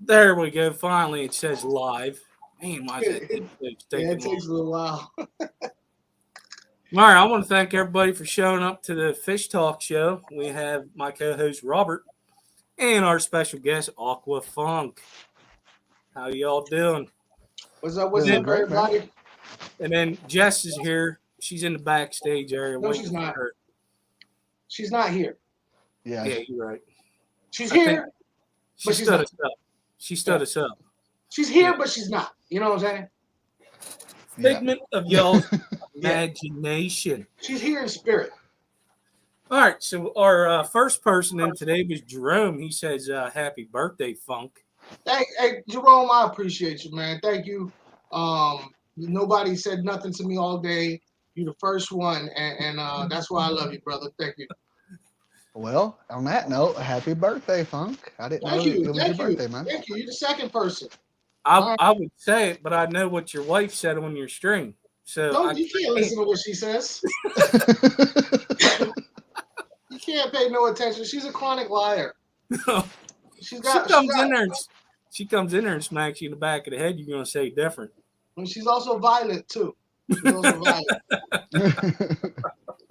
There we go. Finally, it says live. Man, why is that Yeah, it taking long? takes a little while. All right, I want to thank everybody for showing up to the Fish Talk show. We have my co-host Robert and our special guest Aqua Funk. How y'all doing? What's And Doing up, great, man. everybody? then Jess is here. She's in the backstage area No, she's waiting for not. her. She's not here. Yeah. Yeah, you're right. She's I think here, she but she's stood not. us up. She Yeah. stood us up. She's Yeah. here, but she's not. You know what I'm saying? Yeah. Figment of y'all's Yeah. imagination. She's here in spirit. All right, so our first person in today was Jerome. He says, "Happy birthday, Funk." Hey, Jerome, I appreciate you, man. Thank you. Nobody said nothing to me all day. You're the first one, and that's why I love you, brother. Thank you. Well, on that note, happy birthday, Funk. I didn't know Thank that you. it was your Thank you. birthday, man. Thank you. You're the second person. I, All right. I would say it, but I know what your wife said on your stream, so No, I you can't can't. listen to what she says. You can't pay no attention. She's a chronic liar. She's she got. She comes in got. there and she comes in there and smacks you in the back of the head. You're gonna say different. And she's also violent too. She's also violent.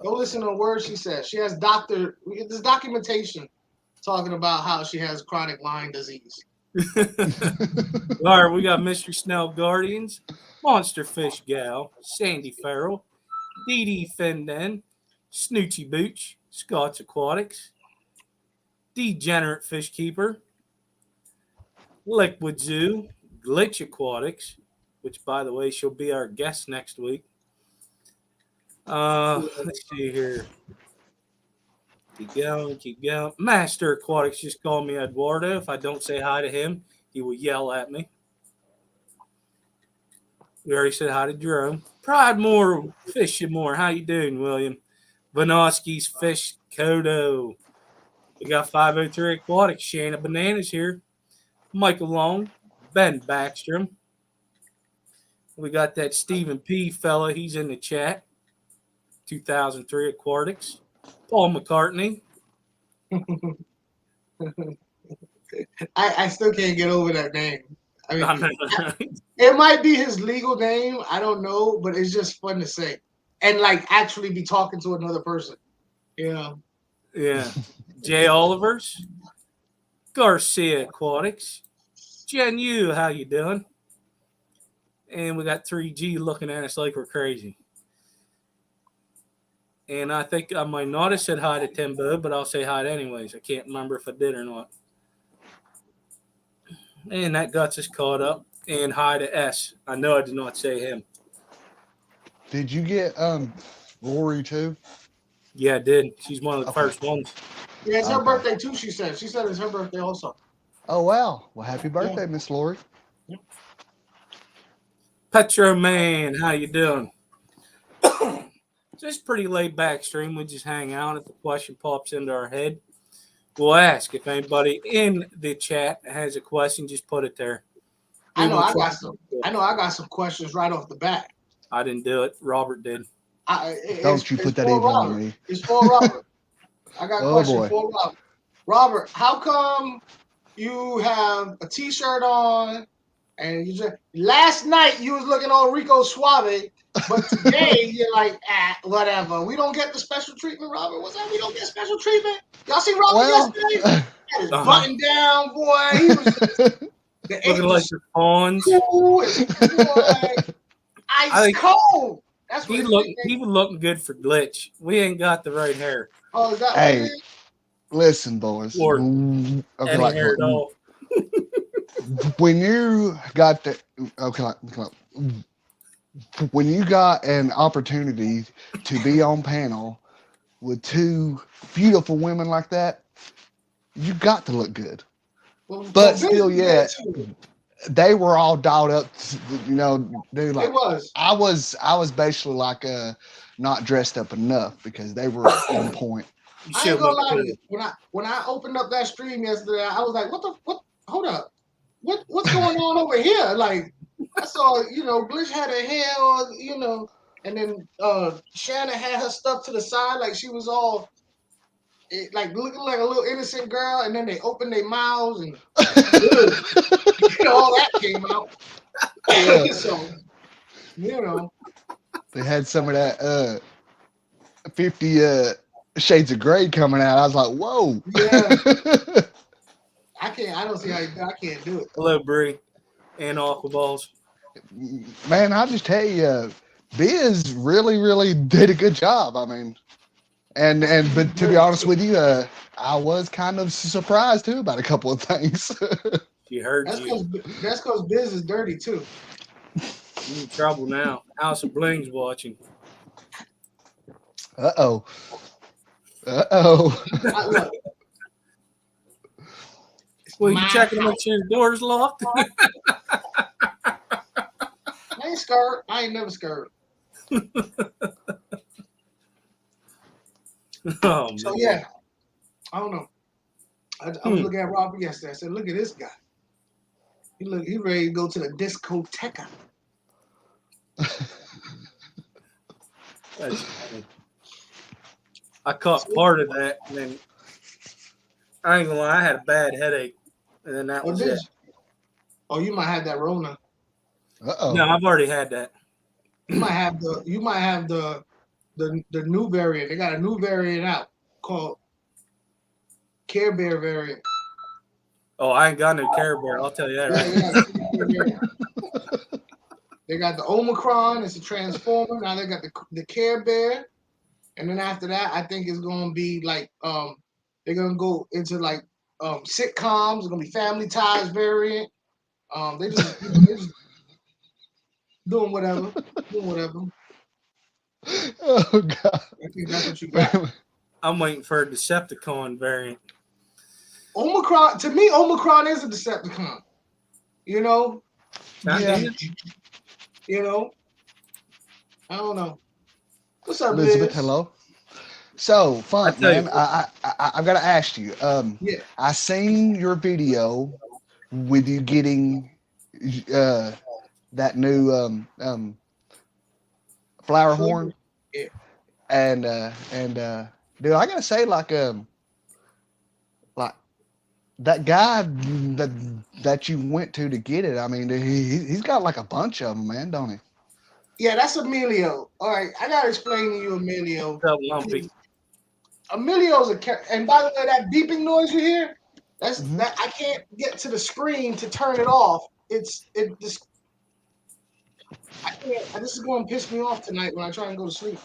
Don't listen to a word she says. She has There's documentation talking about how she has chronic Lyme disease. All right, we got Mr. Snell Guardians, Monster Fish Gal, Sandy Farrell, Dee Dee Fenden, Snoochie Booch, Scott's Aquatics, Degenerate Fish Keeper, Liquid Zoo, Glitch Aquatics, which, by the way, she'll be our guest next week. Let's see here. Keep going. Master Aquatics just called me Eduardo. If I don't say hi to him, he will yell at me. We already said hi to Jerome. Pride More, Fishing More. How you doing, William? Vanoski's Fish Kodo. We got 503 Aquatics. Shanna Bananas here. Michael Long. Ben Backstrom. We got that Stephen P. fella. He's in the chat. 2003 Aquatics. Paul McCartney. I still can't get over that name. I I mean, know. it might be his legal name. I don't know, but it's just fun to say and like actually be talking to another person. Yeah. Yeah. Jay Olivers. Garcia Aquatics. Jen Yu, how you doing? And we got 3G looking at us like we're crazy. And I think I might not have said hi to Timbo, but I'll say hi anyways. I can't remember if I did or not. And that got us caught up. And hi to S. I know I did not say him. Did you get Lori too? Yeah, I did. She's one of the Okay. first ones. Yeah, it's her Okay. birthday too, she said. She said it's her birthday also. Oh wow. Well, happy birthday, Miss Lori. Petro Man, how you doing? Just pretty laid back stream. We just hang out. If the question pops into our head, we'll ask. If anybody in the chat has a question, just put it there. I know I got some questions right off the bat. I didn't do it. Robert did. Don't you put that for even on Robert. me. It's for Robert. I got a Oh, question boy. for Robert. Robert, how come you have a T-shirt on and you just last night you was looking all Rico Suave, but today you're like, whatever. We don't get the special treatment, Robert. What's that? We don't get special treatment. Y'all see Robert Well, yesterday? Had his button down, boy. He was the Looking like the pawns. cool and boy, ice cold. That's what He was looking good for Glitch. We ain't got the right hair. Oh, is that hey, what it is? listen, boys. Or Okay, any like, hair at all. when you got the when you got an opportunity to be on panel with two beautiful women like that, you got to look good. Well, But still, Vince yeah, did too. they were all dialed up. Dude, like It was. I was basically like not dressed up enough because they were on point. You I should ain't gonna look lie to good. you. When I opened up that stream yesterday, I was like, what? Hold up. What's going on over here? Like, I saw, Glitch had her hair on, and then Shanna had her stuff to the side, like she was all it like looking like a little innocent girl, and then they open their mouths and all that came out. Yeah. So They had some of that 50 Shades of Grey coming out. I was like, whoa. Yeah. I don't see how I can't do it. Hello, Bree, and Aqua Balls. Man, I'll just tell you, Biz really, really did a good job. I mean, but to be honest with you, I was kind of surprised too about a couple of things. She heard That's you. because Biz is dirty too. You in trouble now. House of Bling's watching. Uh-oh. Uh-oh. Look, Well, you checking to make sure the door's locked? I ain't scared. I ain't never scared. Oh, So man. yeah, I don't know. I was looking at Robert yesterday. I said, "Look at this guy. He ready to go to the discoteca." That's funny. I caught part of that, and then I ain't gonna lie, I had a bad headache, and then that was it. Oh, you might have that Rona. Uh-oh. No, I've already had that. You might have the new variant. They got a new variant out called Care Bear variant. Oh, I ain't got no Care Bear. I'll tell you that. Right? They got the Omicron. It's a transformer. Now they got the Care Bear, and then after that, I think it's gonna be like they're gonna go into like sitcoms. It's gonna be Family Ties variant. They just doing whatever. Oh God. I think that's what you got. I'm waiting for a Decepticon variant. Omicron, to me, Omicron is a Decepticon. You know? Yeah. You know? I don't know. What's up, Elizabeth, Liz? hello. So, Funk, tell you man, I've got to ask you. Yeah. I seen your video with you getting that new flower horn. Yeah. And dude, I gotta say, like that guy that you went to get it. I mean, he's got like a bunch of them, man, don't he? Yeah, that's Emilio. All right, I gotta explain to you, Emilio. What's up, Lumpy? Emilio's a character, and by the way, that beeping noise you hear, that's Mhm. that I can't get to the screen to turn it off. This I can't. This is going to piss me off tonight when I try and go to sleep.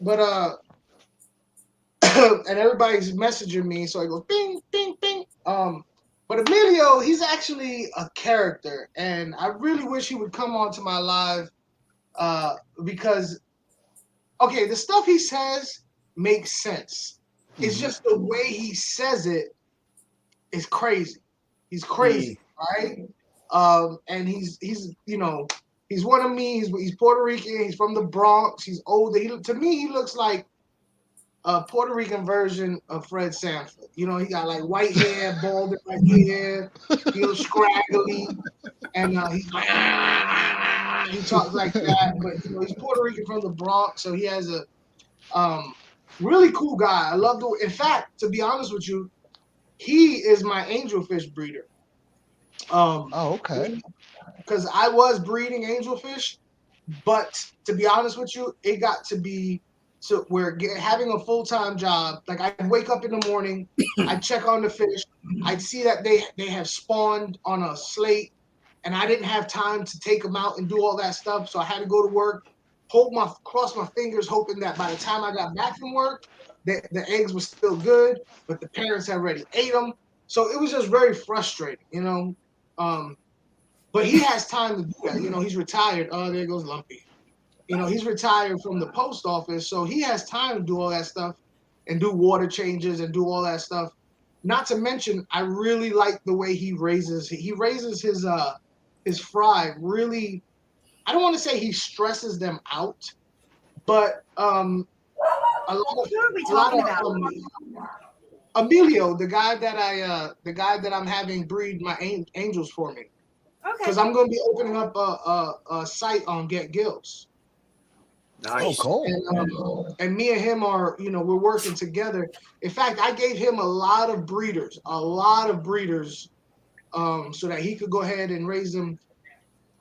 But and everybody's messaging me, so it goes bing, bing, bing. But Emilio, he's actually a character, and I really wish he would come onto my live, because okay, the stuff he says makes sense. It's just the way he says it is crazy. He's crazy, right? And he's he's one of me. He's Puerto Rican. He's from the Bronx. He's older. To me, he looks like a Puerto Rican version of Fred Sanford. You know, he got like white hair, bald right hair, scraggly, and he talks like that. But he's Puerto Rican from the Bronx, so he has a really cool guy. I love the. In fact, to be honest with you, he is my angelfish breeder. Oh, okay. Because I was breeding angelfish, but to be honest with you, it got to be so we're having a full-time job. Like I'd wake up in the morning, I'd check on the fish, I'd see that they have spawned on a slate, and I didn't have time to take them out and do all that stuff, so I had to go to work, cross my fingers, hoping that by the time I got back from work, the eggs were still good, but the parents had already ate them. So it was just very frustrating, But he has time to do that. He's retired. Oh, there goes Lumpy. He's retired from the post office, so he has time to do all that stuff and do water changes and do all that stuff. Not to mention, I really like the way he raises his fry. Really, I don't want to say he stresses them out, but Who are we talking about? Emilio, the guy that I'm having breed my angels for me. Okay. Because I'm going to be opening up a site on Get Gills. Oh, Nice. cool. And me and him are, we're working together. In fact, I gave him a lot of breeders, so that he could go ahead and raise them.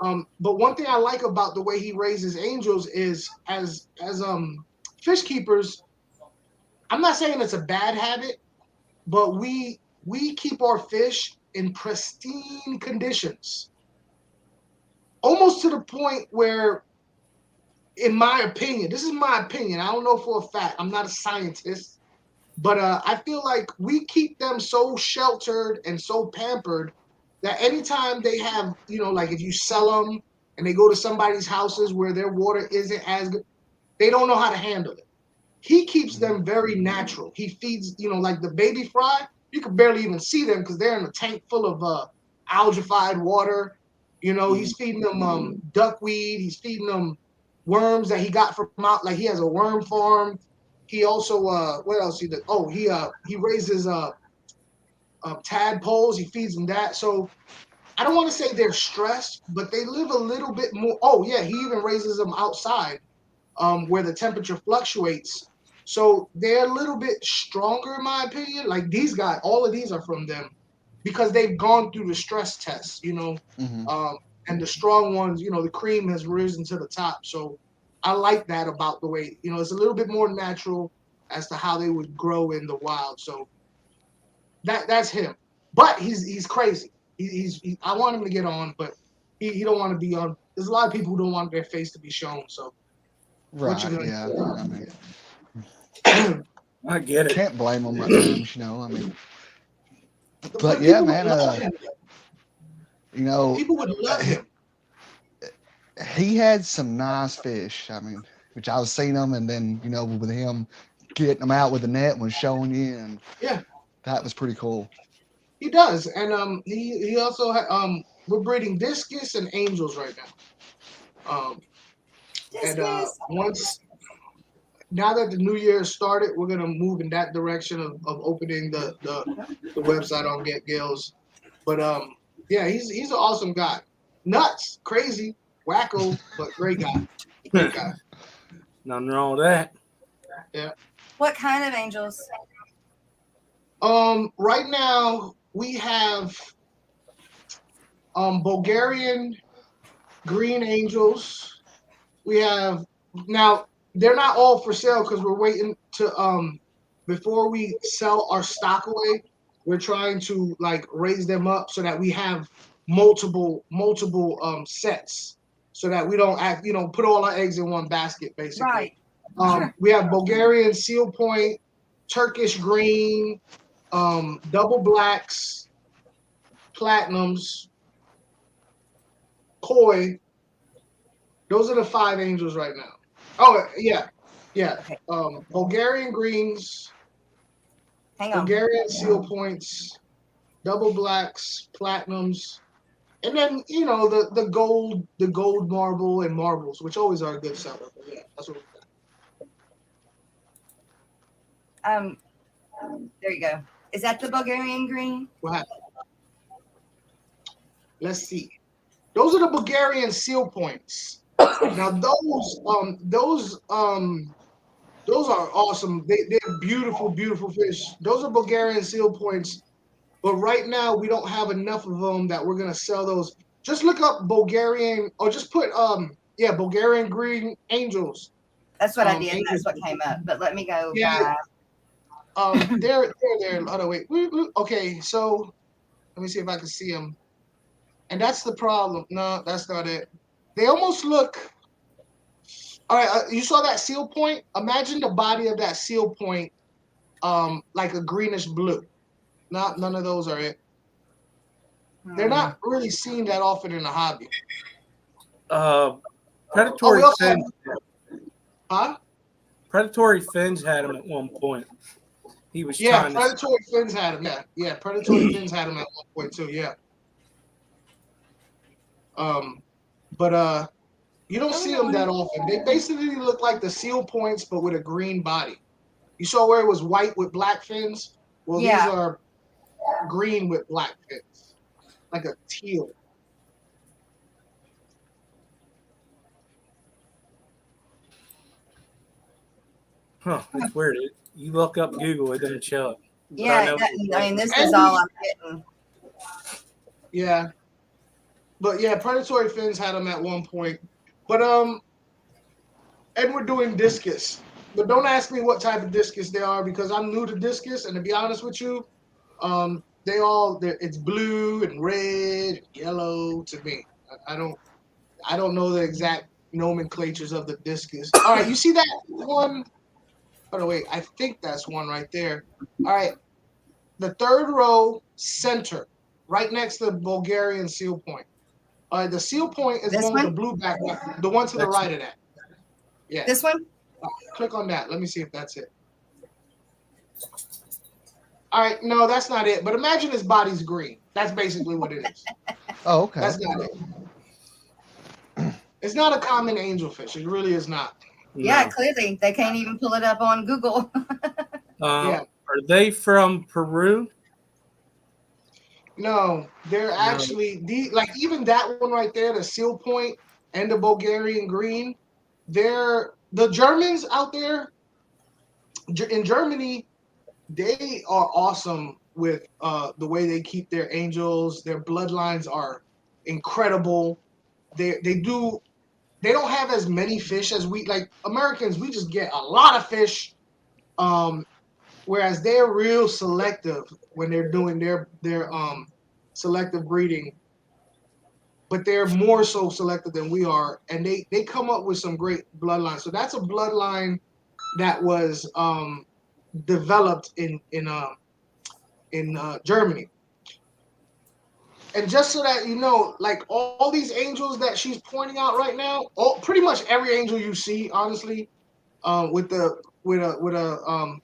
But one thing I like about the way he raises angels is as fish keepers, I'm not saying it's a bad habit, but we keep our fish in pristine conditions. Almost to the point where, in my opinion, this is my opinion, I don't know for a fact, I'm not a scientist, but I feel like we keep them so sheltered and so pampered that anytime they have, like if you sell them and they go to somebody's houses where their water isn't as good, they don't know how to handle it. He keeps them very natural. He feeds, like the baby fry, you can barely even see them because they're in a tank full of algified water. He's feeding them duckweed. He's feeding them worms that he got from out. Like he has a worm farm. He also what else he does? Oh, he raises tadpoles. He feeds them that. So I don't want to say they're stressed, but they live a little bit more. Oh yeah, he even raises them outside, where the temperature fluctuates. So they're a little bit stronger, in my opinion. Like these guys, all of these are from them because they've gone through the stress tests, and the strong ones, the cream has risen to the top. So I like that about the way, it's a little bit more natural as to how they would grow in the wild. So that's him. But he's crazy. I want him to get on, but he don't want to be on. There's a lot of people who don't want their face to be shown. So what you Right. gonna Yeah. do? I mean, I get it. can't blame them at times, I mean, but yeah, People would man. love him. People would love him. He had some nice fish. I mean, which I was seeing them, and then with him getting them out with the net when showing you, and Yeah, that was pretty cool. he does. And he also we're breeding discus and angels right now. And once now that the new year has started, we're gonna move in that direction of opening the website on Get Gills. But yeah, he's an awesome guy. Nuts, crazy, wacko, but great guy. Great guy. Nothing wrong with that. Yeah. What kind of angels? Right now we have Bulgarian green angels. We have now they're not all for sale because we're waiting to before we sell our stock away, we're trying to like raise them up so that we have multiple sets so that we don't put all our eggs in one basket basically. Right. Sure. We have Bulgarian seal point, Turkish green, double blacks, platinums, koi. Those are the 5 angels right now. Oh yeah. Okay. Bulgarian greens, Hang on. Bulgarian seal points, double blacks, platinums, and then the gold marble and marbles, which always are a good seller. But yeah, that's what we got. There you go. Is that the Bulgarian green? What happened? Let's see. Those are the Bulgarian seal points. Now those are awesome. They're beautiful, beautiful fish. Those are Bulgarian seal points. But right now we don't have enough of them that we're gonna sell those. Just look up Bulgarian or just put Bulgarian green angels. That's what I did. That's what came up. But let me go back. They're there. Oh, wait. Okay, so let me see if I can see them. And that's the problem. No, that's not it. They almost look. All right, you saw that seal point? Imagine the body of that seal point, like a greenish blue. None of those are it. They're not really seen that often in the hobby. Predatory fins. Huh? Predatory fins had him at one point. He was Yeah, trying Predatory Fins had him. Yeah, Predatory Fins had him at one point too. Yeah. But you don't see them that often. They basically look like the seal points, but with a green body. You saw where it was white with black fins? Well, these are green with black fins, like a teal. Huh? It's weird. You look up Google, it doesn't show it. But Yeah, I mean, this is all I'm getting. Yeah. But yeah, predatory fins had them at one point. But and we're doing discus. But don't ask me what type of discus they are because I'm new to discus, and to be honest with you, it's blue and red and yellow to me. I don't know the exact nomenclatures of the discus. All right, you see that one? Oh no, wait, I think that's one right there. All right, the third row center, right next to the Bulgarian seal point. The seal point is This one with the one? blue background. The one to the right of that. Yeah. This one? Click on that. Let me see if that's it. All right, no, that's not it. But imagine his body's green. That's basically what it is. Oh, okay. That's not it. It's not a common angelfish. It really is not. Yeah, No. clearly they can't even pull it up on Google. Yeah. Are they from Peru? No, they're actually even that one right there, the seal point and the Bulgarian green. They're the Germans out there in Germany. They are awesome with the way they keep their angels. Their bloodlines are incredible. They don't have as many fish as we like Americans. We just get a lot of fish, whereas they're real selective when they're doing their selective breeding. But they're more so selective than we are, and they come up with some great bloodlines. So that's a bloodline that was developed in Germany. And just so that you know, like all these angels that she's pointing out right now, pretty much every angel you see, honestly, with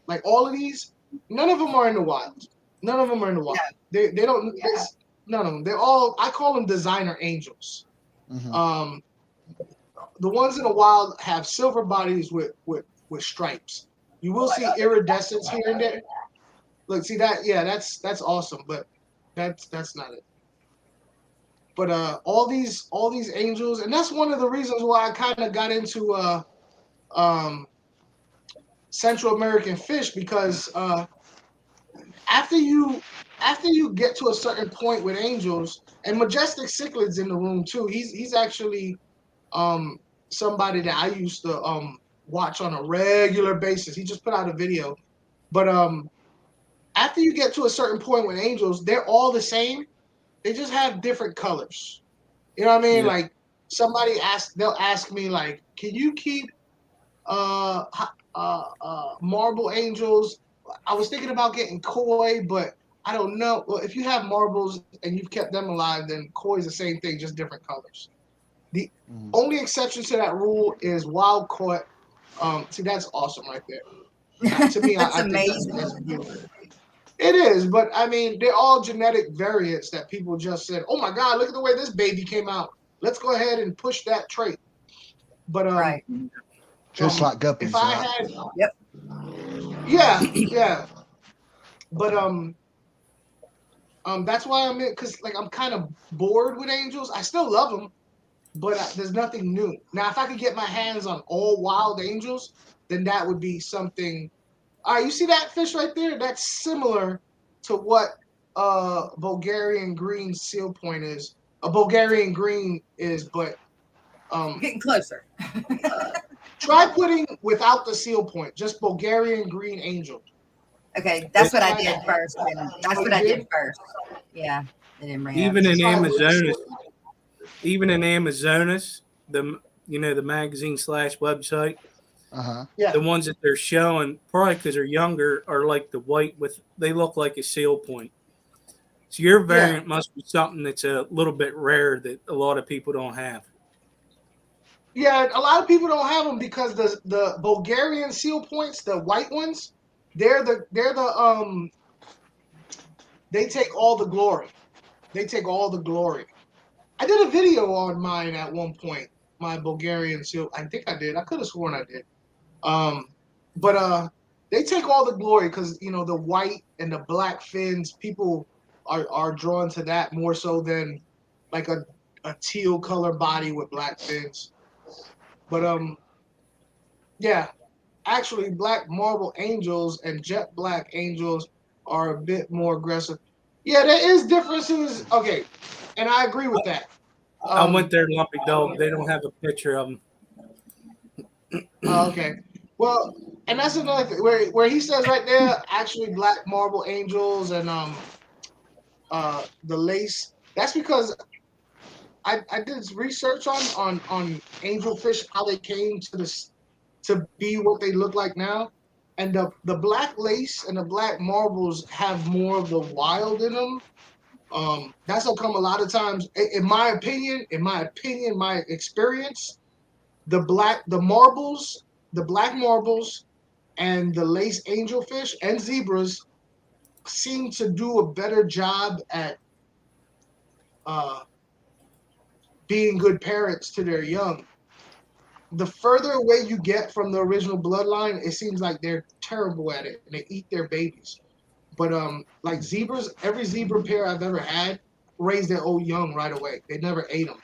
like all of these, none of them are in the wild. None of them are in the wild. They don't. None of them. They're all. I call them designer angels. Mm-hmm. The ones in the wild have silver bodies with stripes. You will see iridescence here and there. Look, see that? Yeah, that's awesome, but that's not it. But all these angels, and that's one of the reasons why I kind of got into Central American fish because after you get to a certain point with angels, and Majestic Cichlids in the room too. He's actually somebody that I used to watch on a regular basis. He just put out a video, but after you get to a certain point with angels, they're all the same. They just have different colors. You know what I mean? Yeah. Like they'll ask me like, can you keep marble angels? I was thinking about getting koi, but I don't know. Well, if you have marbles and you've kept them alive, then koi is the same thing, just different colors. The only exception to that rule is wild caught. See, that's awesome right there. To me, That's I think amazing. that's beautiful. It is, but I mean, they're all genetic variants that people just said, "Oh my God, look at the way this baby came out. Let's go ahead and push that trait." But Right. Just like guppies. if I Right? had, Yep. yeah, but that's why I'm in, because like I'm kind of bored with angels. I still love them, but there's nothing new. Now, if I could get my hands on all wild angels, then that would be something. All right, you see that fish right there? That's similar to what Bulgarian green seal point is. A Bulgarian green is, but Getting closer. try putting without the seal point, just Bulgarian green angel. Okay, that's what I did first. And that's what I did first. Yeah, it didn't bring Even up. in Try with the Amazonas, the magazine / website, Yeah, the ones that they're showing, probably because they're younger, are like the white they look like a seal point. So your variant must be something that's a little bit rare that a lot of people don't have. yeah. A lot of people don't have them because the Bulgarian seal points, the white ones, they're the they take all the glory. They take all the glory. I did a video on mine at one point. My Bulgarian seal. I think I did. I could have sworn I did. But they take all the glory because the white and the black fins. People are drawn to that more so than like a teal color body with black fins. But yeah. actually black marble angels and jet black angels are a bit more aggressive. Yeah, there is differences. Okay, and I agree with that. I went there, Lumpy Dog. They don't have a picture of them. Okay. Well, and that's another thing where he says right there, actually black marble angels and the lace. That's because I did research on angelfish, how they came to this to be what they look like now. And the black lace and the black marbles have more of the wild in them. That's how come a lot of times, in my opinion, my experience, the black marbles and the lace angelfish and zebras seem to do a better job at uh, being good parents to their young. The further away you get from the original bloodline, it seems like they're terrible at it and they eat their babies. But like zebras, every zebra pair I've ever had raised their old young right away. They never ate them.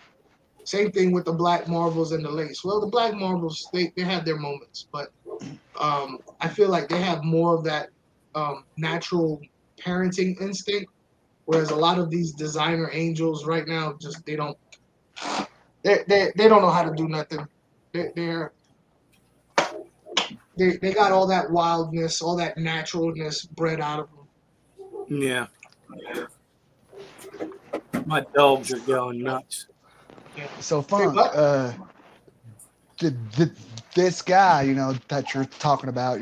Same thing with the black marbles and the lace. Well, the black marbles, they have their moments, but I feel like they have more of that natural parenting instinct, whereas a lot of these designer angels right now just they don't know how to do nothing. They got all that wildness, all that naturalness bred out of them. Yeah. My dogs are going nuts. So Funk, this guy, that you're talking about,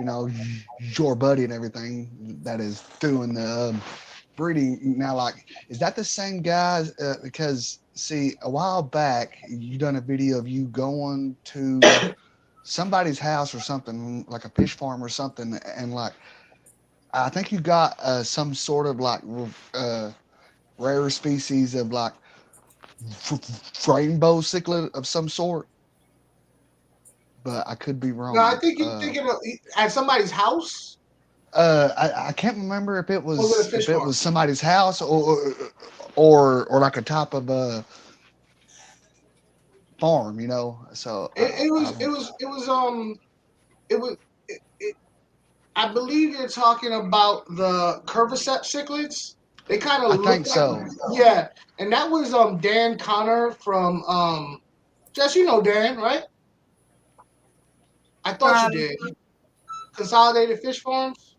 your buddy and everything that is doing the breeding now, like, is that the same guy? Because see, a while back, you done a video of you going to somebody's house or something, like a fish farm or something, and like, I think you got some sort of like rare species of like rainbow cichlid of some sort, but I could be wrong. No, I think you're thinking of at somebody's house. I can't remember if it was somebody's house or like a top of a farm, So it was. I believe you're talking about the curvicep cichlids. They kind of look think so. Yeah, and that was Dan Connor from Jess, Dan, right? I thought you did. Consolidated Fish Farms.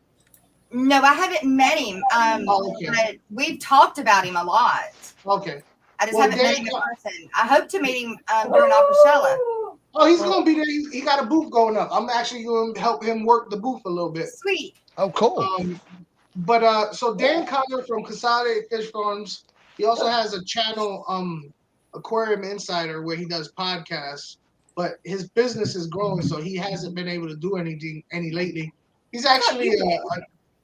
No, I haven't met him. Okay. But we've talked about him a lot. Okay. I just haven't met him in person. I hope to meet him during Aquashella. Oh, he's going to be there. He got a booth going up. I'm actually going to help him work the booth a little bit. Sweet. Oh, cool. But so Dan Connor from Consolidated Fish Farms, he also has a channel, Aquarium Insider, where he does podcasts. But his business is growing, so he hasn't been able to do any lately. He's actually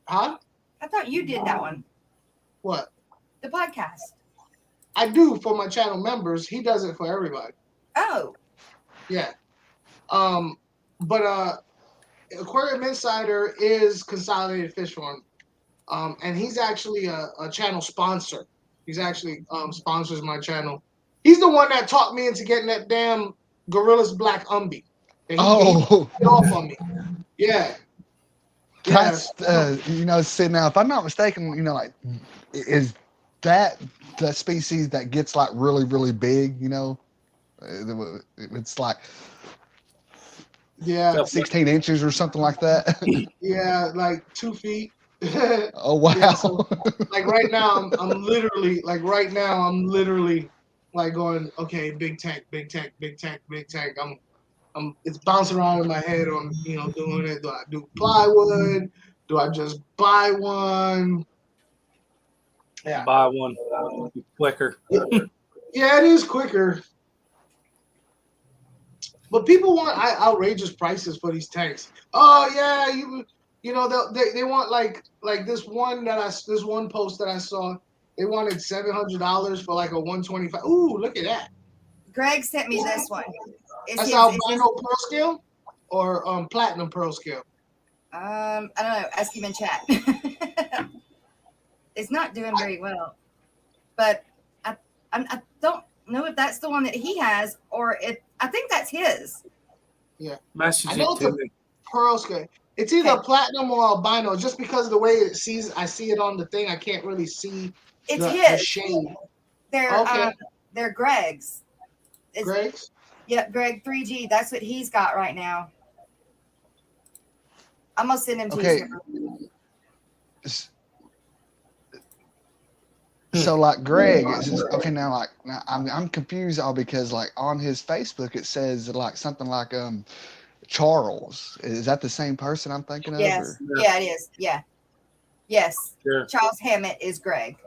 huh? I thought you did that one. What? The podcast. I do for my channel members. He does it for everybody. Oh. Yeah. But Aquarium Insider is Consolidated Fish Farm. And he's actually a channel sponsor. He's actually sponsors my channel. He's the one that talked me into getting that damn Gorillas Black Umbi. He off on me. Yeah. That's see, now if I'm not mistaken, like, is that the species that gets like really, really big, it's like 16 inches or something like that. Yeah, like 2 feet. Oh wow. Yeah, so, like right now I'm literally like going, okay, big tank. It's bouncing around in my head on, doing it. Do I do plywood? Do I just buy one? Yeah. Buy one. Quicker. Yeah, it is quicker. But people want outrageous prices for these tanks. Oh yeah, they want like this one post that I saw. They wanted $700 for like a 125. Ooh, look at that. Greg sent me this one. That's albino pearl scale or platinum pearl scale? I don't know. Ask him in chat. It's not doing very well, but I don't know if that's the one that he has or if I think that's his. Yeah, Message it to me. pearl scale. It's either Okay. platinum or albino. Just because of the way I see it on the thing, I can't really see It's the his. shade. They're they're Greg's. Greg's? Yep, Greg 3G. That's what he's got right now. I'm gonna send him to Okay. you. So like Greg, it's just, okay. Now I'm confused all because like on his Facebook it says like something like Charles. Is that the same person I'm thinking of? Yes. Or? Yeah, it is. Yeah. Yes. Sure. Charles Hammett is Greg.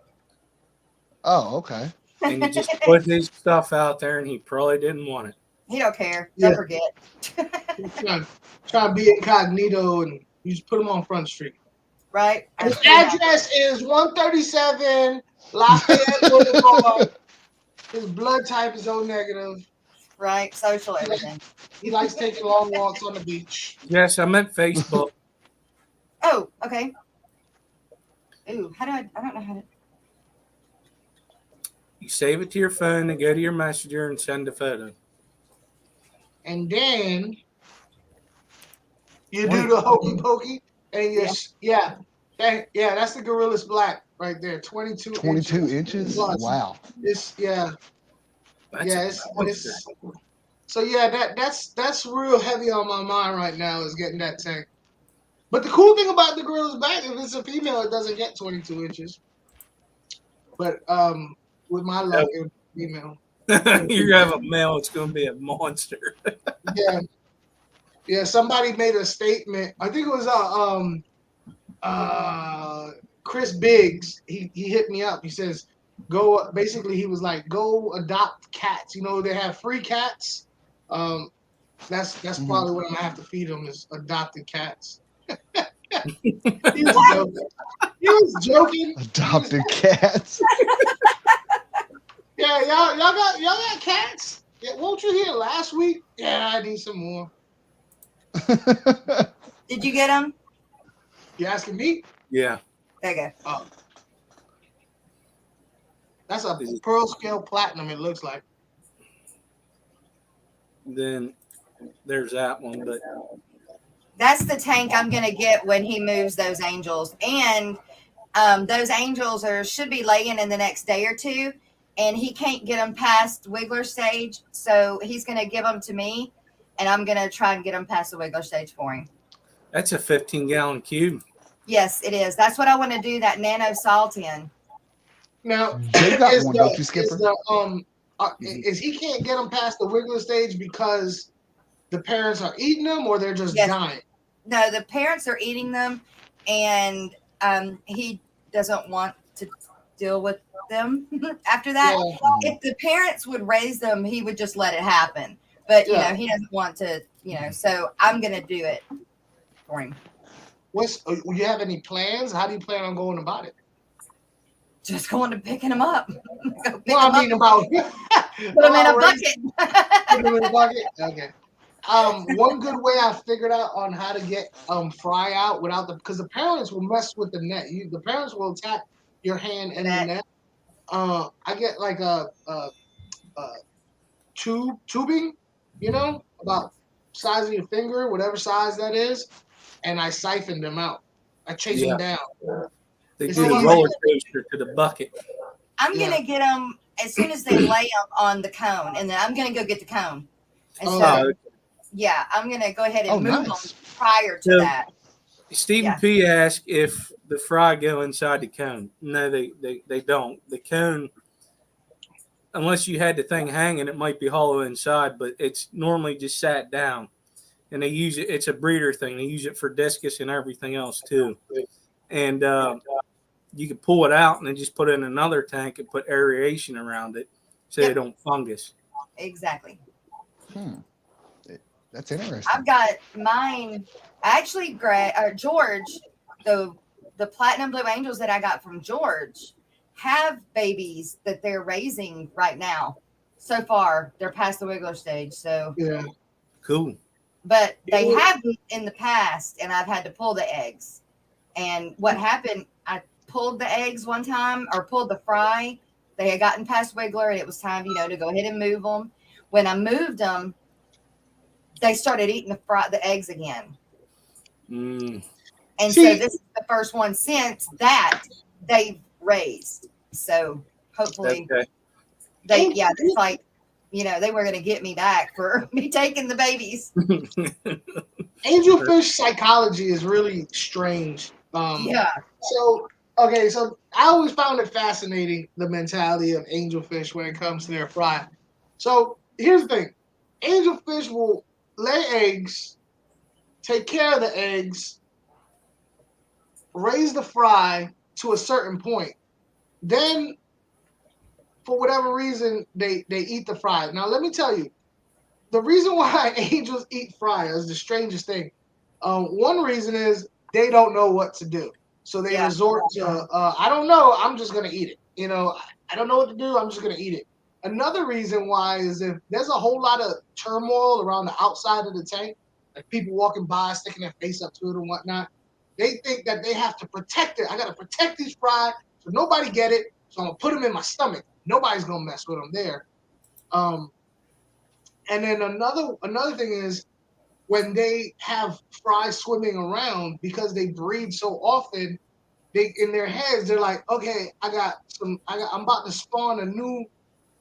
Oh, okay. And he just put his stuff out there, and he probably didn't want it. He don't care. Yeah. Don't forget. Trying to be incognito, and you just put him on Front Street. Right. His address is 137 Lafayette Boulevard. His blood type is O negative. Right. Social everything. He likes taking long walks on the beach. Yes, I meant Facebook. Oh, okay. Ooh, how do I don't know how to. You save it to your phone and go to your messenger and send a photo. And then you do the hokey pokey, and that's the Gorillas Black right there. 22 inches? plus. Wow. So that's real heavy on my mind right now is getting that tank. But the cool thing about the Gorillas Black, if it's a female, it doesn't get 22 inches. But with my luck, it would be female. You have a male, it's going to be a monster. Yeah. Somebody made a statement. I think it was Chris Biggs. He hit me up. He says, "Go." Basically, he was like, "Go adopt cats. You know, they have free cats. That's probably what I'm gonna have to feed them is adopted cats." He was joking. Adopted cats. Yeah, y'all got cats? Yeah, won't you hear last week? Yeah, I need some more. Did you get them? You asking me? Yeah. There you go. Oh. That's a pearl scale platinum, it looks like. Then there's that one, but That's the tank I'm gonna get when he moves those angels. And those angels should be laying in the next day or two, and he can't get them past Wiggler stage, so he's gonna give them to me, and I'm gonna try and get them past the Wiggler stage for him. that's a 15-gallon cube. Yes, it is. That's what I want to do that nano salt in. Now, They got one, don't you, Skipper? Is he can't get them past the Wiggler stage because the parents are eating them, or they're just dying? No, the parents are eating them, and he doesn't want to deal with them after that. Yeah. If the parents would raise them, he would just let it happen. But, you know, he doesn't want to, so I'm going to do it for him. You have any plans? How do you plan on going about it? Just going to picking them up. Put them in a bucket. Put them in a bucket. Put them in a bucket? Okay. One good way I figured out on how to get fry out without because the parents will mess with the net. The parents will tap your hand in the net. I get like a tubing, about size of your finger, whatever size that is, and I siphon them out. I chase them down. They do a roller coaster to the bucket. I'm gonna get them as soon as they lay them on the cone, and then I'm gonna go get the cone. Yeah, I'm gonna go ahead and move them prior to that. Stephen P. asked if the fry go inside the cone. No, they don't. The cone, unless you had the thing hanging, it might be hollow inside, but it's normally just sat down. And they use it. It's a breeder thing. They use it for discus and everything else too. And you can pull it out and then just put it in another tank and put aeration around it so they don't fungus. Exactly. That's interesting. I've got mine. Actually, George, the platinum blue angels that I got from George have babies that they're raising right now. So far, they're past the Wiggler stage. So cool. But they have in the past, and I've had to pull the eggs. And what happened? I pulled the eggs one time, or pulled the fry. They had gotten past Wiggler, and it was time, to go ahead and move them. When I moved them, they started eating the eggs again. Mm. And See- so this is the first one since that they've raised. So hopefully Okay. it's like, they were going to get me back for me taking the babies. Angelfish psychology is really strange. Yeah. So I always found it fascinating, the mentality of angelfish when it comes to their fry. So here's the thing: angelfish will lay eggs, take care of the eggs, raise the fry to a certain point. Then, for whatever reason, they eat the fry. Now, let me tell you, the reason why angels eat fry is the strangest thing. One reason is they don't know what to do. So they resort to, I don't know, I'm just going to eat it. I don't know what to do, I'm just going to eat it. Another reason why is if there's a whole lot of turmoil around the outside of the tank, like people walking by, sticking their face up to it and whatnot, they think that they have to protect it. I got to protect these fry so nobody get it. So I'm going to put them in my stomach. Nobody's going to mess with them there. And then another thing is when they have fries swimming around, because they breed so often, they in their heads they're like, okay, I'm about to spawn a new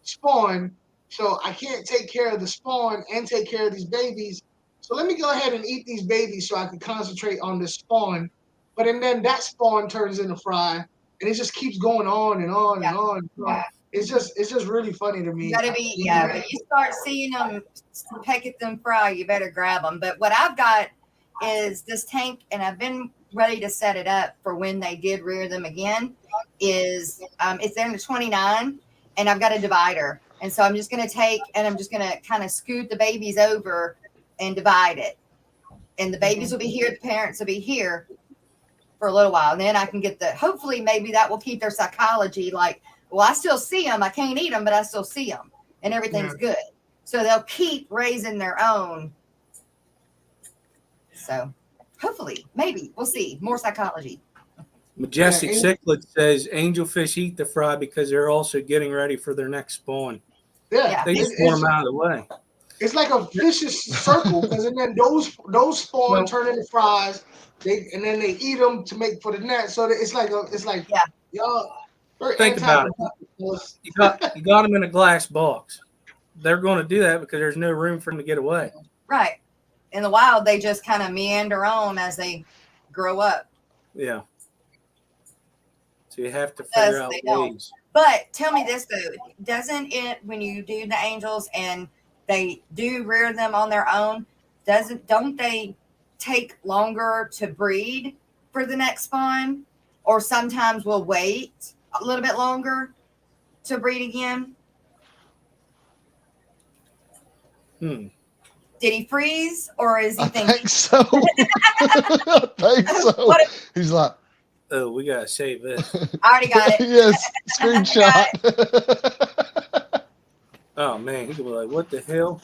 spawn, so I can't take care of the spawn and take care of these babies. So let me go ahead and eat these babies so I can concentrate on this spawn. But and then that spawn turns into fry, and it just keeps going on and on and on. And on. It's just really funny to me. You gotta be, when you start seeing them peck at them fry, you better grab them. But what I've got is this tank, and I've been ready to set it up for when they did rear them again. Is it's down to 29, and I've got a divider, and so I'm just gonna take and I'm just gonna kind of scoot the babies over and divide it, and the babies will be here, the parents will be here for a little while, and then I can get hopefully maybe that will keep their psychology like, well, I still see them. I can't eat them, but I still see them, and everything's good. So they'll keep raising their own. So hopefully, maybe we'll see more psychology. Majestic Cichlid says angelfish eat the fry because they're also getting ready for their next spawn. Yeah, They just want them out of the way. It's like a vicious circle because then those spawn turn into fries. And then they eat them to make for the net. So it's like y'all. Think about it. You got them in a glass box. They're going to do that because there's no room for them to get away. Right. In the wild, they just kind of meander on as they grow up. Yeah. So you have to figure out ways. But tell me this, though. Doesn't it, when you do the angels and they do rear them on their own, don't they take longer to breed for the next spawn? Or sometimes we'll wait a little bit longer to breed again? Did he freeze, or is he thinking? I think so. I think so. He's like, oh, we gotta save this. I already got it. Yes, screenshot. Oh man, he could be like, "What the hell?"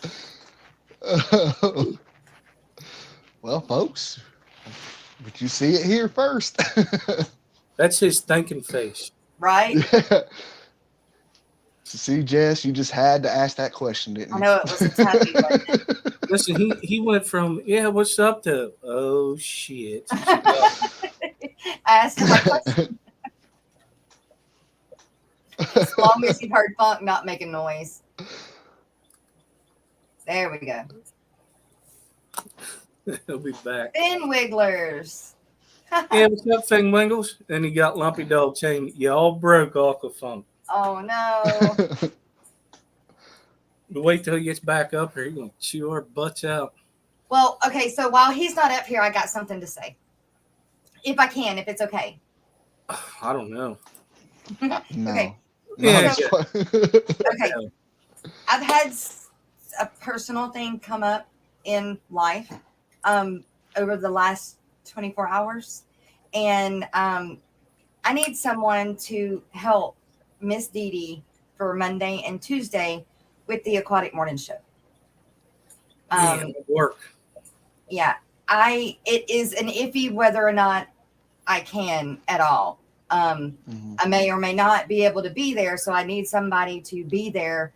Well, folks, but you see it here first. That's his thinking face. Right? See, Jess, you just had to ask that question, didn't you? I know it was a toughie, wasn't it? Listen, he went from what's up to oh shit. Asked my question. As long as you heard Funk not making noise. There we go. He'll be back. Fin Wigglers. Yeah, what's up, Fing Wingles? And he got Lumpy Dog saying, y'all broke Aqua Funk. Oh no. But wait till he gets back up here. He's going to chew our butts out. Well, okay, so while he's not up here, I got something to say. If I can, if it's okay. I don't know. No. Okay. Yeah. Okay. I've had a personal thing come up in life over the last 24 hours. And I need someone to help Miss Dee Dee for Monday and Tuesday with the Aquatic Morning Show. Work. Yeah. It is an iffy whether or not I can at all. I may or may not be able to be there, so I need somebody to be there.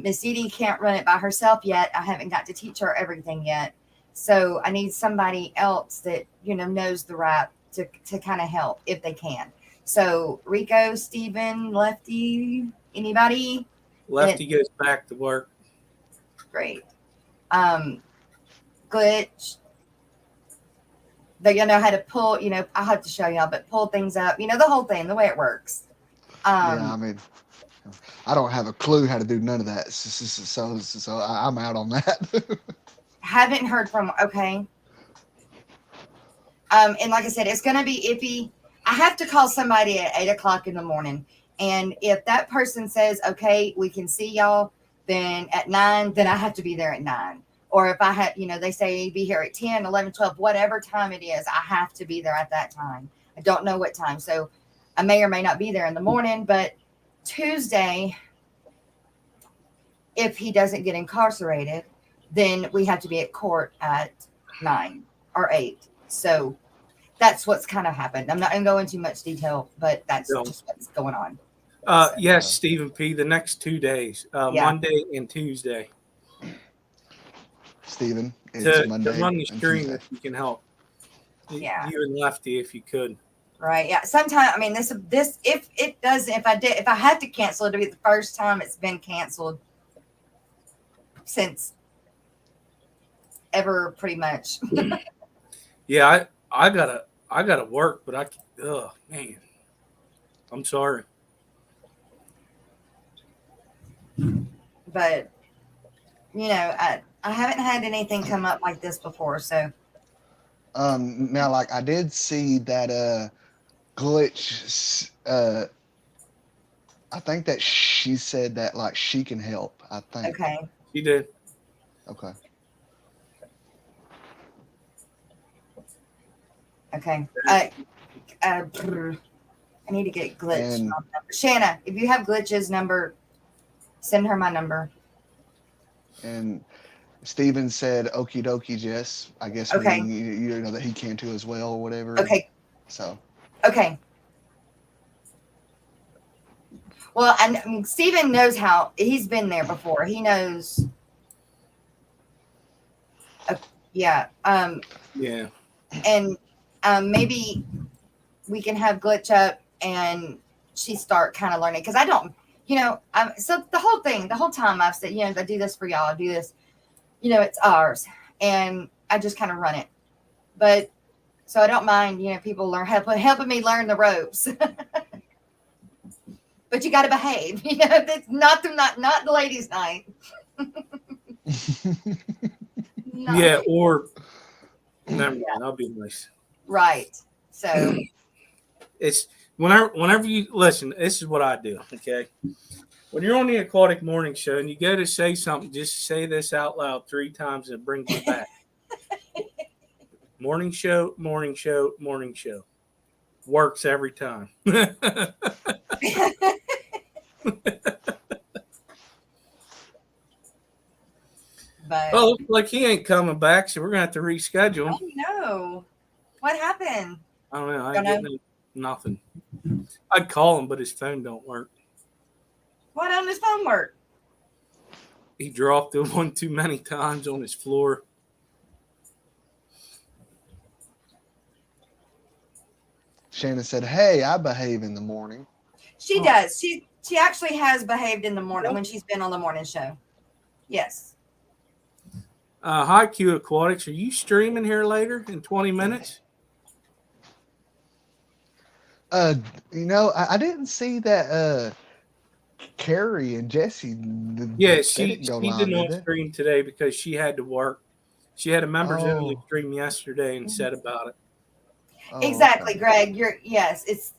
Miss Dee Dee can't run it by herself yet. I haven't got to teach her everything yet. So I need somebody else that, knows the rap to kind of help if they can. So Rico, Steven, Lefty, anybody? Lefty goes back to work. Great. Glitch. They know how to pull, I'll have to show y'all, but pull things up, the whole thing, the way it works. Yeah, I mean, I don't have a clue how to do none of that. So I'm out on that. Haven't heard from, okay. And like I said, it's going to be iffy. I have to call somebody at 8 o'clock in the morning. And if that person says, okay, we can see y'all, then at 9, then I have to be there at 9. Or if I have, they say be here at 10, 11, 12, whatever time it is, I have to be there at that time. I don't know what time. So I may or may not be there in the morning, but Tuesday, if he doesn't get incarcerated, then we have to be at court at 9 or 8. So that's what's kind of happened. I'm not going to go into much detail, but that's just what's going on. Yes, Stephen P. The next 2 days, Monday and Tuesday. Stephen, it's Monday. To run the stream if you can help. Yeah. You and Lefty if you could. Right. Yeah. Sometimes, I mean, this if it doesn't, if I had to cancel, it'd be the first time it's been canceled since ever, pretty much. Yeah, I gotta work, but oh man, I'm sorry. But I haven't had anything come up like this before, so. Now, like I did see that Glitch. I think that she said that like she can help. I think. Okay. She did. Okay. Okay. I need to get Glitch number. Shanna, if you have Glitch's number, send her my number. And Steven said, "Okie dokie, Jess." I guess okay. You know that he can too as well, or whatever. Okay. So. Okay. Well, I mean, Steven knows how. He's been there before. He knows. Yeah. Yeah. And maybe we can have Glitch up and she start kind of learning, because I don't. So the whole time I've said, I do this for y'all, I do this, it's ours. And I just kind of run it. But so I don't mind, people helping me learn the ropes. But you got to behave, it's not the ladies' night. Yeah. Or never mind, I'll be nice. Right. So it's whenever you listen, this is what I do. Okay. When you're on the Aquatic Morning Show and you go to say something, just say this out loud 3 times and it brings you back. Morning show, morning show, morning show. Works every time. But looks like he ain't coming back, so we're gonna have to reschedule him. Oh no. What happened? I don't know. I ain't getting nothing. I'd call him, but his phone don't work. Why don't his phone work? He dropped it one too many times on his floor. Shannon said, "Hey, I behave in the morning." She does. She actually has behaved in the morning when she's been on the morning show. Yes. Hi, Q Aquatics. Are you streaming here later in 20 minutes? I didn't see that. Carrie and Jesse. Yeah, she did not stream today because she had to work. She had a members only stream yesterday and said about it. Oh, exactly, okay. Greg.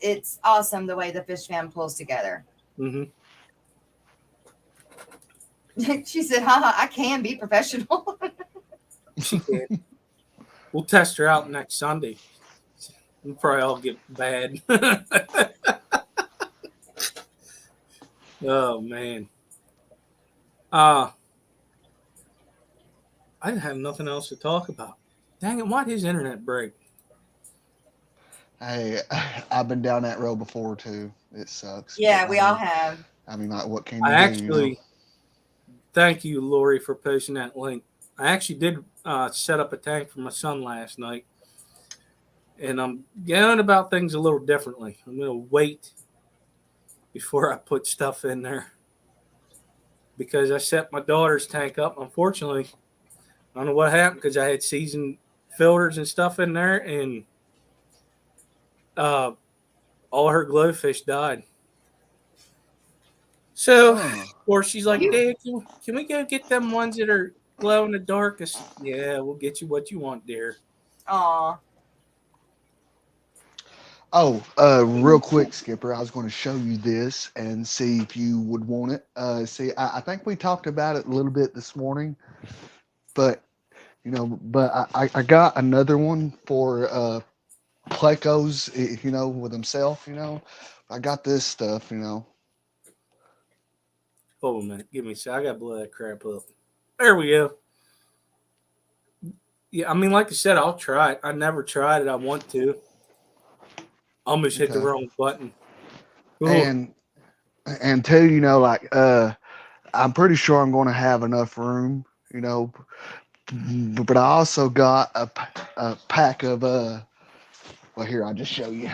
It's awesome the way the fish fam pulls together. Mm-hmm. She said, haha, I can be professional. She can. We'll test her out next Sunday. We'll probably all get bad. Oh man. I didn't have nothing else to talk about. Dang it, why'd his internet break? Hey, I've been down that road before too. It sucks. Yeah, we all have. I mean, like, what can you do? Actually, thank you, Lori, for posting that link. I actually did set up a tank for my son last night, and I'm going about things a little differently. I'm going to wait before I put stuff in there because I set my daughter's tank up. Unfortunately, I don't know what happened because I had seasoned filters and stuff in there, and uh, all her glowfish died. So, of course, she's like, You- Dad, can we go get them ones that are glow in the darkest? Yeah, we'll get you what you want, dear. Aw. Oh, real quick, Skipper, I was going to show you this and see if you would want it. See, I think we talked about it a little bit this morning, but I got another one for Plecos, with himself. I got this stuff. Hold on a minute. Give me a sec. I got to blow that crap up. There we go. Yeah, I mean, like I said, I'll try it. I never tried it. I want to. Almost hit the Okay. wrong button. Ooh. And two, I'm pretty sure I'm going to have enough room. But I also got a pack of well, here I'll just show you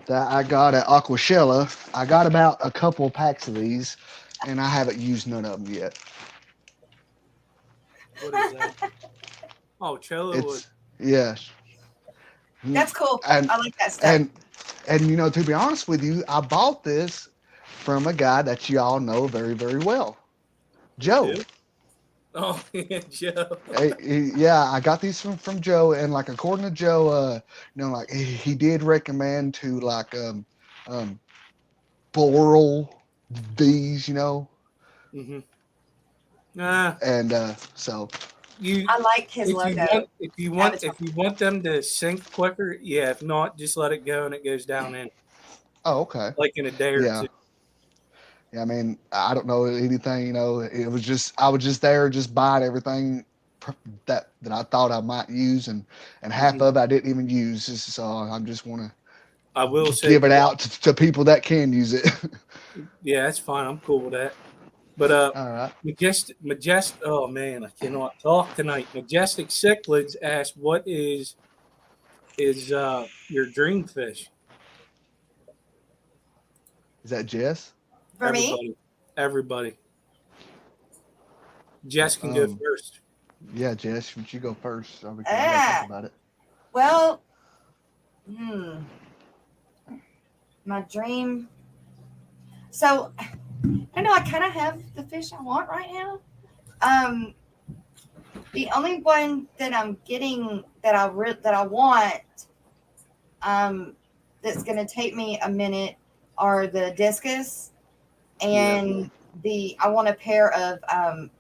that I got at AQUA. I got about a couple packs of these, and I haven't used none of them yet. What is that? Oh, Cholo wood. Yes. That's cool. And I like that stuff. and to be honest with you, I bought this from a guy that you all know very, very well, Joe. do? Oh, yeah, Joe. Yeah, I got these from Joe, and like according to Joe, like he did recommend to boral these, Mm-hmm. Nah, and so I like his logo. if you want them to sink quicker, yeah. If not, just let it go and it goes down in okay, like in a day or yeah. two. Yeah, I mean, I don't know anything, it was just, I was just there, just buying everything that I thought I might use, and half Mhm. of it I didn't even use. So I just want I will to say, give it out to people that can use it. yeah, that's fine. I'm cool with that. But All right. Majestic. Oh man, I cannot talk tonight. Majestic Cichlids asked, "What is your dream fish?" Is that Jess? For me, Everybody. Jess can go Um, first. Yeah, Jess, would you go first? So we can talk about it. well, my dream. So, I know I kind of have the fish I want right now. The only one that I'm getting that I want, that's gonna take me a minute are the discus, and I want a pair of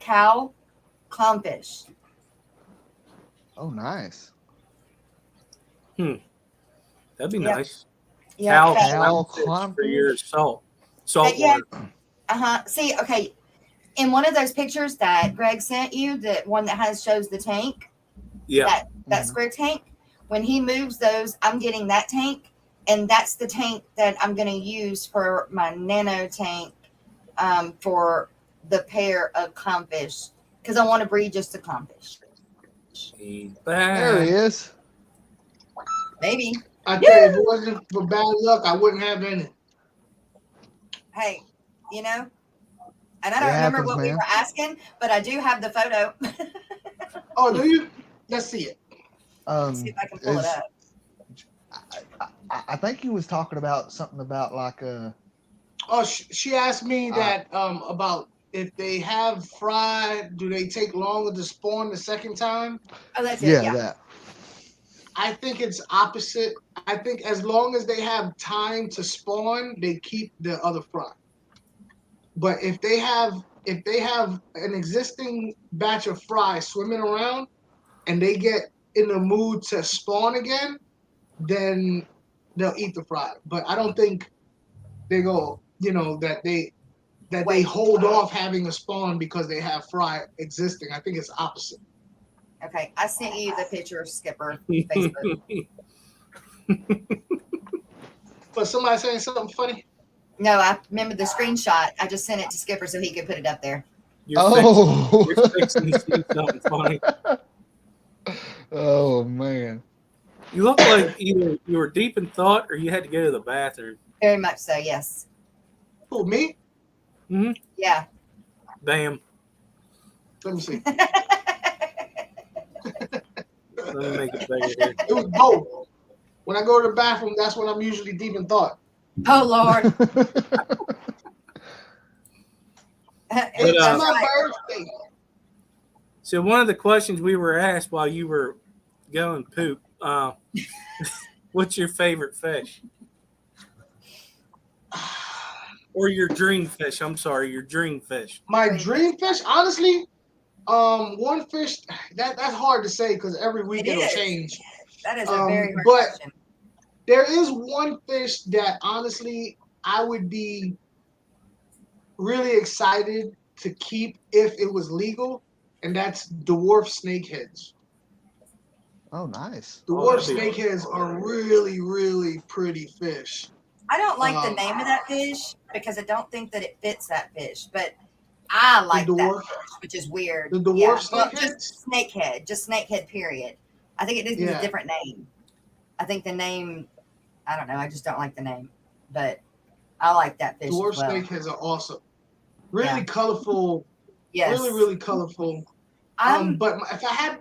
cow clownfish. Oh, nice. That'd be Yep. nice. Yeah, Cow Cow clownfish for your clownfish? salt yeah. water. See, okay. In one of those pictures that Greg sent you, the one that shows the tank, Yeah. that square tank, when he moves those, I'm getting that tank, and that's the tank that I'm going to use for my nano tank, for the pair of clownfish, because I want to breed just the clownfish. He's There he back. is. Maybe. I tell you, if it wasn't for bad luck, I wouldn't have any. Hey, and I It don't remember happens, what we man. were asking, but I do have the photo. Oh, do you? Let's see it. See if I can pull it up. I think he was talking about something about like Oh, she asked me that about if they have fry, do they take longer to spawn the second time? Oh, that's it. Yeah. that. I think it's opposite. I think as long as they have time to spawn, they keep the other fry. But if they have an existing batch of fry swimming around and they get in the mood to spawn again, then they'll eat the fry. But I don't think they go, that they Wait. hold off having a spawn because they have fry existing. I think it's opposite. Okay, I sent you the picture of Skipper Facebook. But somebody saying something funny? No, I remember the screenshot. I just sent it to Skipper so he could put it up there. You're fixing to see something funny. Oh man. You look like either you were deep in thought or you had to go to the bathroom. Very much so. Yes. Who, me? Mm-hmm. Yeah. Bam. Let me see. Let me make it bigger here. It was both. When I go to the bathroom, that's when I'm usually deep in thought. Oh Lord. It's But, my birthday. So one of the questions we were asked while you were going poop, what's your favorite fish? Or your dream fish? I'm sorry, your dream fish. My dream fish, honestly, one fish that's hard to say because every week It it'll is. change. That is a very hard but question. there is one fish that honestly I would be really excited to keep if it was legal, and that's dwarf snakeheads. Oh, nice. Dwarf that'd be snakeheads are really, really pretty fish. I don't like the name of that fish because I don't think that it fits that fish, but I like that dwarf? fish, which is weird. The dwarf Well, snakeheads? just snakehead, period. I think it needs Yeah. a different name. I think the name, I don't know, I just don't like the name, but I like that fish Dwarf as well. snakeheads are awesome. Really Yeah. colorful. Yes. Really, really colorful. But if I had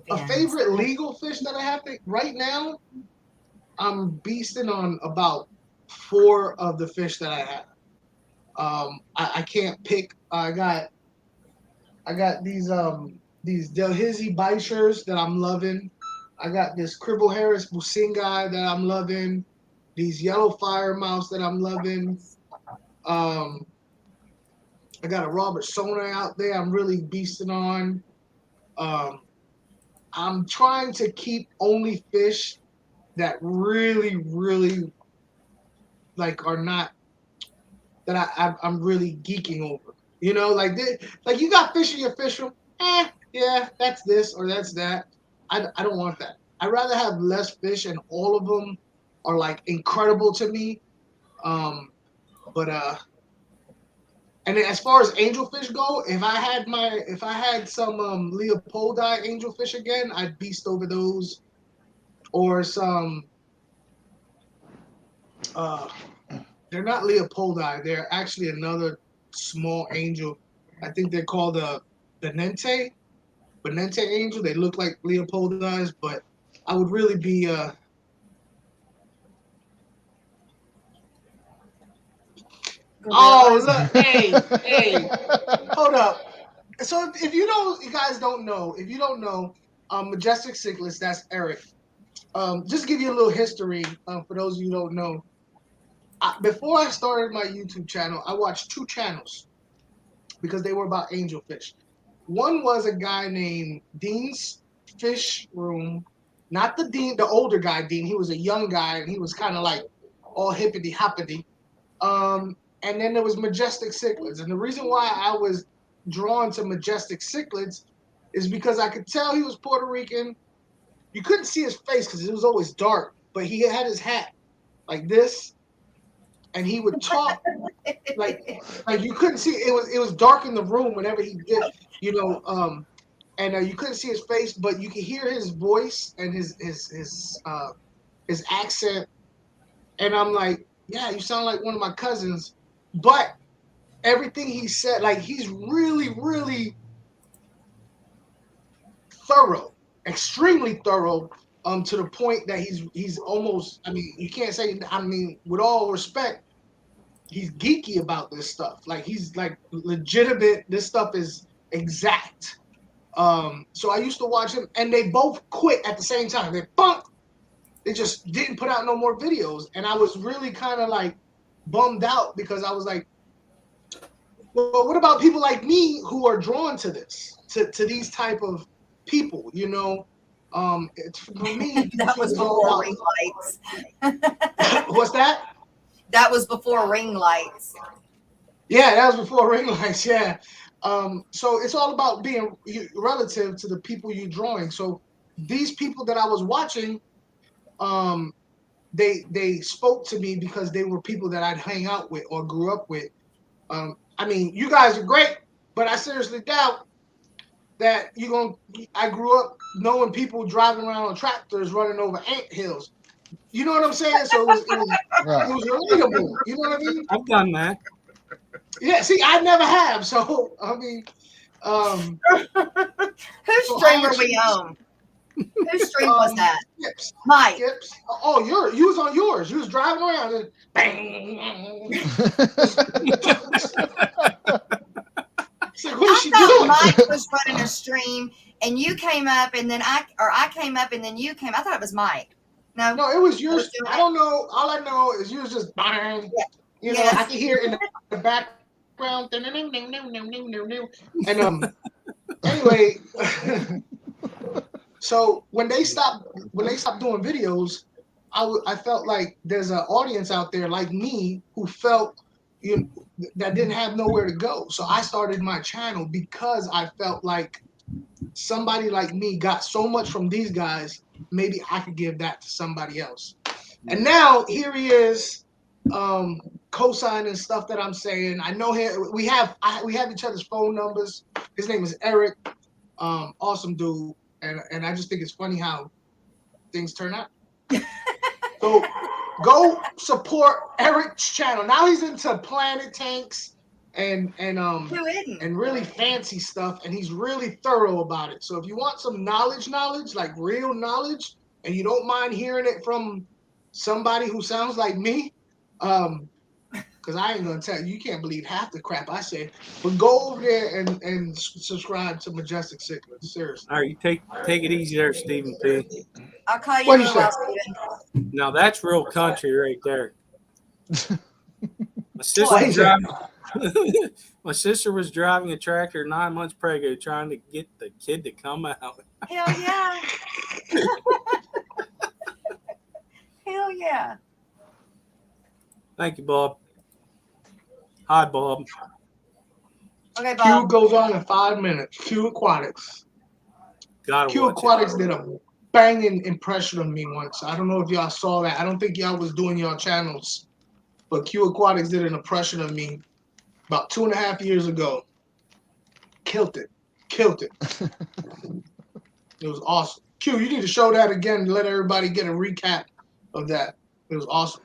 a favorite legal fish that I have to right now, I'm beasting on about 4 of the fish that I have. I can't pick. I got these Delhizzy Bichers that I'm loving. I got this Cribble Harris Busingai that I'm loving. These yellow fire mouse that I'm loving. I got a Robert Sona out there I'm really beasting on. I'm trying to keep only fish that really, really like are not that I'm really geeking over. You know, like you got fish in your fish room. Yeah, that's this or that's that. I don't want that. I'd rather have less fish and all of them are like incredible to me. But and then as far as angelfish go, if I had some Leopoldi angelfish again, I'd beast over those. Or some they're not Leopoldi, they're actually another small angel. I think they're called the Benente angel. They look like Leopoldis, but I would really be oh look, hey, hold up. So if you guys don't know, Majestic Cichlids, that's Eric. Just to give you a little history for those of you who don't know. Before I started my YouTube channel, I watched 2 channels because they were about angelfish. One was a guy named Dean's Fish Room, not the Dean, the older guy Dean. He was a young guy and he was kind of like all hippity hoppity. And then there was Majestic Cichlids, and the reason why I was drawn to Majestic Cichlids is because I could tell he was Puerto Rican. You couldn't see his face because it was always dark, but he had his hat like this, and he would talk like you couldn't see. It was dark in the room whenever he did, and you couldn't see his face, but you could hear his voice and his accent, and I'm like, yeah, you sound like one of my cousins, but everything he said, like he's really, really thorough, extremely thorough, to the point that he's almost, I mean, you can't say, I mean, with all respect, he's geeky about this stuff. Like he's like legitimate. This stuff is exact. So I used to watch him, and they both quit at the same time. They just didn't put out no more videos, and I was really kind of like bummed out because I was like, well, what about people like me who are drawn to this, to these type of people? You know, it's for me. That was before ring lights. What's that? That was before ring lights. Yeah, that was before ring lights. Yeah. So it's all about being relative to the people you're drawing. So these people that I was watching, they spoke to me because they were people that I'd hang out with or grew up with. I mean, you guys are great. but I seriously doubt that I grew up knowing people driving around on tractors running over ant hills. You know what I'm saying? So it Right. was relatable. You know what I mean? I've done that. Yeah. See, I never have. So I mean, Whose so stream I were actually, we on? Whose stream was that? Skips. Mike. Skips. Oh, you was on yours. You was driving around and bang. It's like, what is I she thought doing? Mike was running a stream, and you came up, and then I came up, and then you came. I thought it was Mike. No, No, it was I yours. was doing I don't know. All I know is you was just bang. Yeah. You know, Yes. I can hear it in the background. And anyway, so when they stopped doing videos, I felt like there's an audience out there like me who felt that didn't have nowhere to go. So I started my channel because I felt like somebody like me got so much from these guys. Maybe I could give that to somebody else. And now here he is, co-signing stuff that I'm saying. I know him. We have each other's phone numbers. His name is Eric. Awesome dude. And I just think it's funny how things turn out. So go support Eric's channel. Now he's into planet tanks and Who isn't? and really fancy stuff, and he's really thorough about it. So if you want some knowledge, like real knowledge, and you don't mind hearing it from somebody who sounds like me, because I ain't gonna tell you, you can't believe half the crap I say. But go over there and subscribe to Majestic Cichlids. Seriously. All right, you take it easy there, Stephen P. I'll call you What'd in a you little say? while, Steven. Now that's real country right there. My sister What was is it? driving. My sister was driving a tractor 9 months pregnant, trying to get the kid to come out. Hell yeah. Hell yeah. Thank you, Bob. Hi, Bob. Okay, Q Bob. goes on in 5 minutes. Q Aquatics. Gotta Q watch it. Aquatics did a banging impression of me once. I don't know if y'all saw that. I don't think y'all was doing y'all channels, but Q Aquatics did an impression of me about 2.5 years ago. Killed it. It was awesome. Q, you need to show that again and let everybody get a recap of that. It was awesome.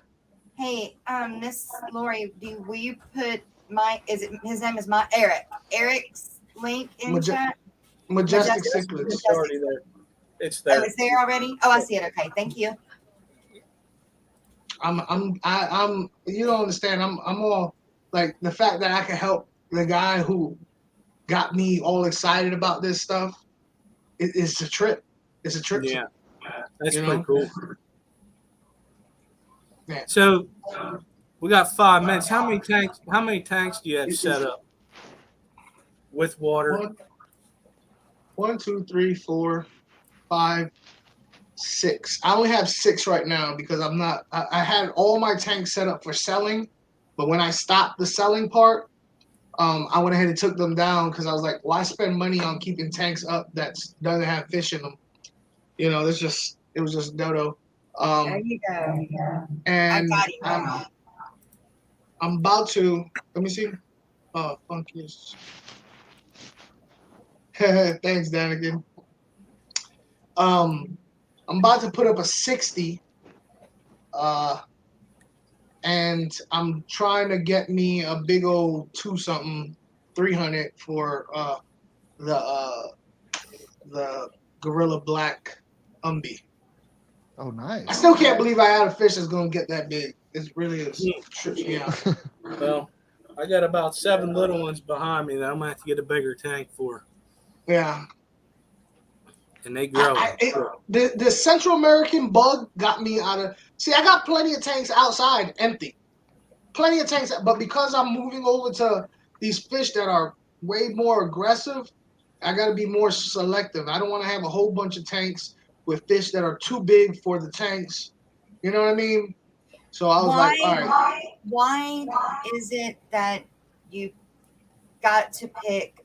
Hey, Miss Lori, will you put his name is Eric. Eric's link in chat? Majestic Majestic. Cichlids. It's already there. It's Oh, there. it's there already? Oh, I see it. Okay, thank you. I'm you don't understand. I'm all like the fact that I can help the guy who got me all excited about this stuff. It's a trip. It's a trip. Yeah, that's You pretty know? cool. Yeah. So we got 5 minutes. How many tanks do you have set up with water? 1, 2, 3, 4, 5, 6. I only have 6 right now because I'm not. I had all my tanks set up for selling, but when I stopped the selling part, I went ahead and took them down because I was like, why spend money on keeping tanks up that doesn't have fish in them? You know, it was just dodo. There you go. And I got it. I'm about to. Let me see. Funkiest. Thanks, Danigan. I'm about to put up a 60. And I'm trying to get me a big old 300 for the Gorilla Black Umbi. Oh, nice. I still can't believe I had a fish that's gonna get that big. It really is trips me out. Well, I got about 7 little ones behind me that I'm gonna have to get a bigger tank for, Yeah. and they grow. The Central American bug got me out of. See, I got plenty of tanks outside empty, plenty of tanks, but because I'm moving over to these fish that are way more aggressive, I got to be more selective. I don't want to have a whole bunch of tanks with fish that are too big for the tanks. You know what I mean? So I was like, all right. Why is it that you got to pick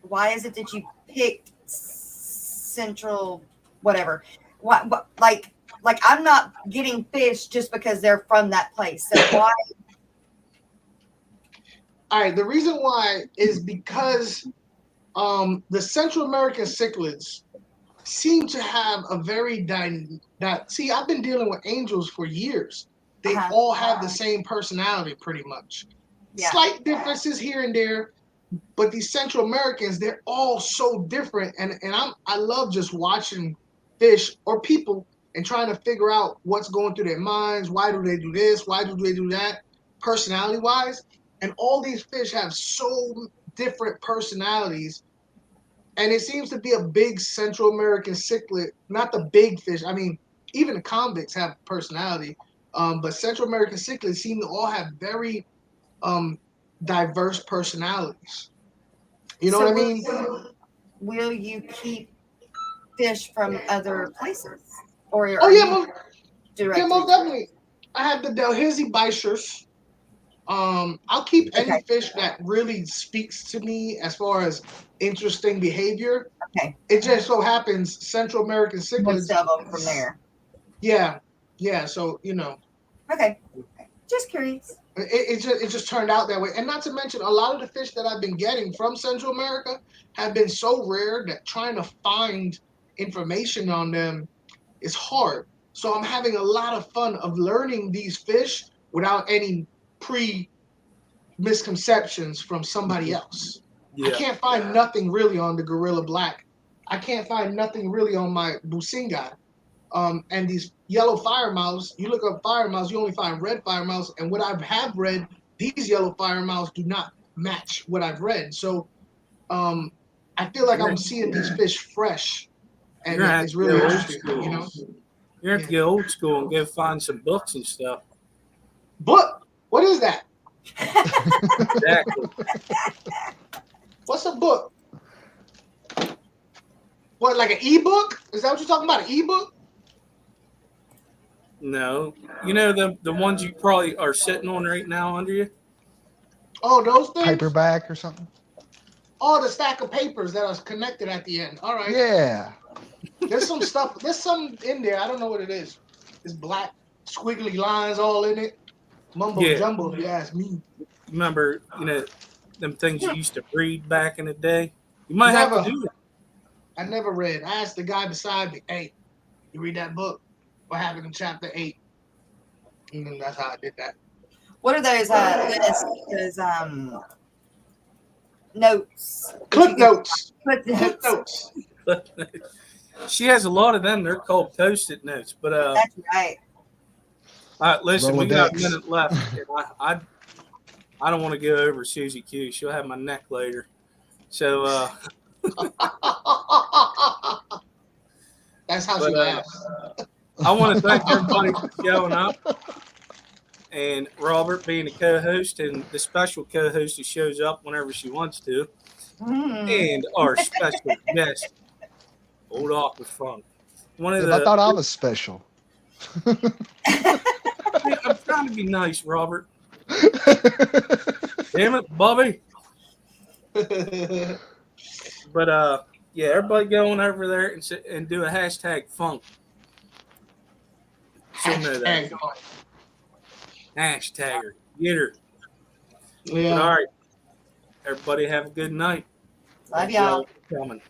why is it that you picked Central whatever? What like I'm not getting fish just because they're from that place. So why? All right, the reason why is because the Central American cichlids seem to have a very see, I've been dealing with angels for years. They all have the same personality pretty much. Yeah. Slight differences here and there, but these Central Americans, they're all so different. And I love just watching fish or people and trying to figure out what's going through their minds. Why do they do this? Why do they do that? Personality wise. And all these fish have so different personalities. And it seems to be a big Central American cichlid, not the big fish. I mean, even the convicts have personality. But Central American cichlids seem to all have very diverse personalities. You know what I mean? Will you keep fish from other places? Or Oh, are yeah, you most definitely. I have the Delhaize Bichers. I'll keep any fish that really speaks to me as far as interesting behavior. Okay. It just so happens Central American cichlids. Most of them from there. Yeah. So, Okay. Just curious. It just turned out that way. And not to mention, a lot of the fish that I've been getting from Central America have been so rare that trying to find information on them is hard. So I'm having a lot of fun of learning these fish without any misconceptions from somebody else. Yeah. I can't find nothing really on the Gorilla Black. I can't find nothing really on my Businga. And these yellow fire mouths, you look up fire mouths, you only find red fire mouths. And what I have read, these yellow fire mouths do not match what I've read. So I feel like I'm seeing these fish fresh. And it's really interesting, you know? You have to get old school and go find some books and stuff. Book? What is that? Exactly. What's a book? What, like an ebook? Is that what you're talking about? An ebook? No. You know the ones you probably are sitting on right now under you? Oh, those things? Paperback or something? Oh, the stack of papers that are connected at the end. All right. Yeah. There's some stuff. There's some in there. I don't know what it is. It's black, squiggly lines all in it. Mumbo jumbo, if you ask me. Remember, them things you used to read back in the day? You might have to do that. I never read. I asked the guy beside me, hey, you read that book? What happened in chapter 8? And then that's how I did that. What are those notes? Clip notes. Clip notes. She has a lot of them. They're called Post-it notes. But that's right. All right, listen, we got a Rolodex. minute left. I don't want to go over Susie Q. She'll have my neck later. So that's how she laughs. I want to thank everybody for showing up. And Robert being the co-host and the special co-host who shows up whenever she wants to. And our special guest, Old Awkward Funk. I thought I was special. I'm trying to be nice, Robert. Damn it, Bobby. But everybody going over there and do a hashtag funk. She'll know that. Hashtag her. Get her. Yeah. But all right. Everybody have a good night. Love y'all. Thank y'all for coming.